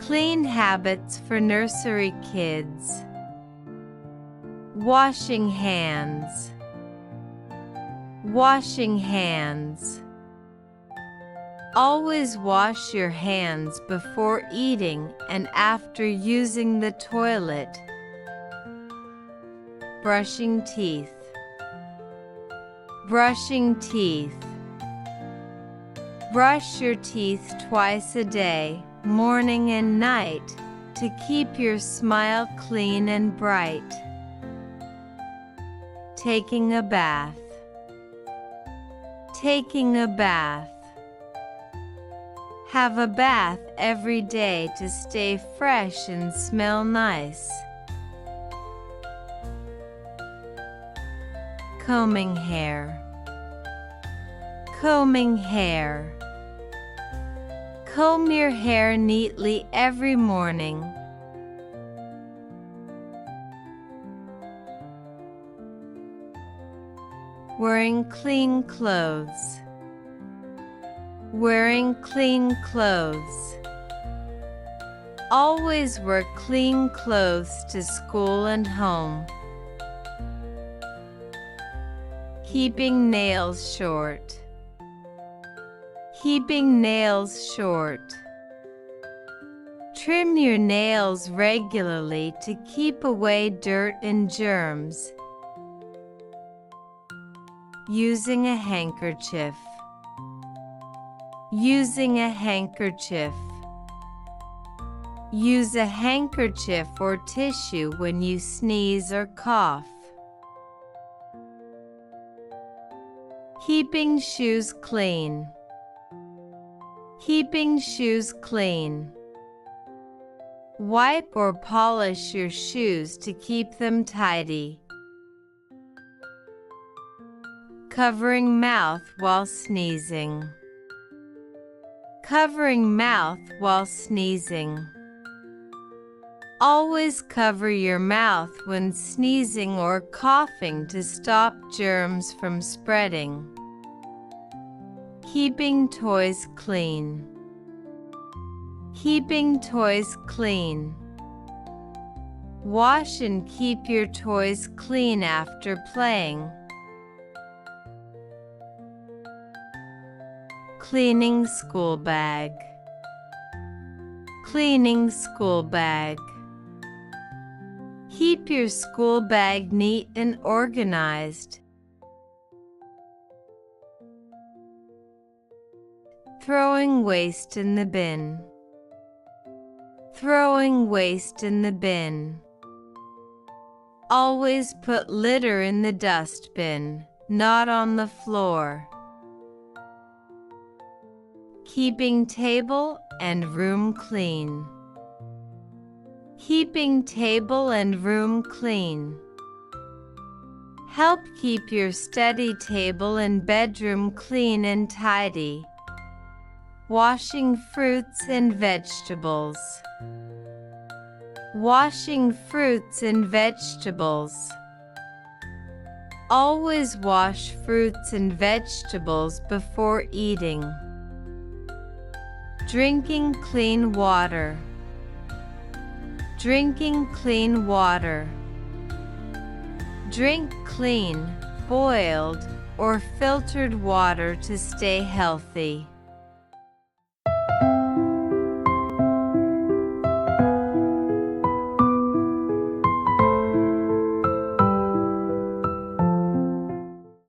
Clean habits for nursery kids. Washing hands. Washing hands. Always wash your hands before eating and after using the toilet. Brushing teeth. Brushing teeth. Brush your teeth twice a day, morning and night, to keep your smile clean and bright. Taking a bath. Taking a bath. Have a bath every day to stay fresh and smell nice. Combing hair. Combing hair. Comb your hair neatly every morning. Wearing clean clothes. Wearing clean clothes. Always wear clean clothes to school and home. Keeping nails short. Keeping nails short. Trim your nails regularly to keep away dirt and germs. Using a handkerchief. Using a handkerchief. Use a handkerchief or tissue when you sneeze or cough. Keeping shoes clean. Keeping shoes clean. Wipe or polish your shoes to keep them tidy. Covering mouth while sneezing. Covering mouth while sneezing. Always cover your mouth when sneezing or coughing to stop germs from spreading. Keeping toys clean. Keeping toys clean. Wash and keep your toys clean after playing. Cleaning school bag. Cleaning school bag. Keep your school bag neat and organized. Throwing waste in the bin. Throwing waste in the bin. Always put litter in the dustbin, not on the floor. Keeping table and room clean. Keeping table and room clean. Help keep your study table and bedroom clean and tidy. Washing fruits and vegetables. Washing fruits and vegetables. Always wash fruits and vegetables before eating. Drinking clean water. Drinking clean water. Drink clean, boiled, or filtered water to stay healthy.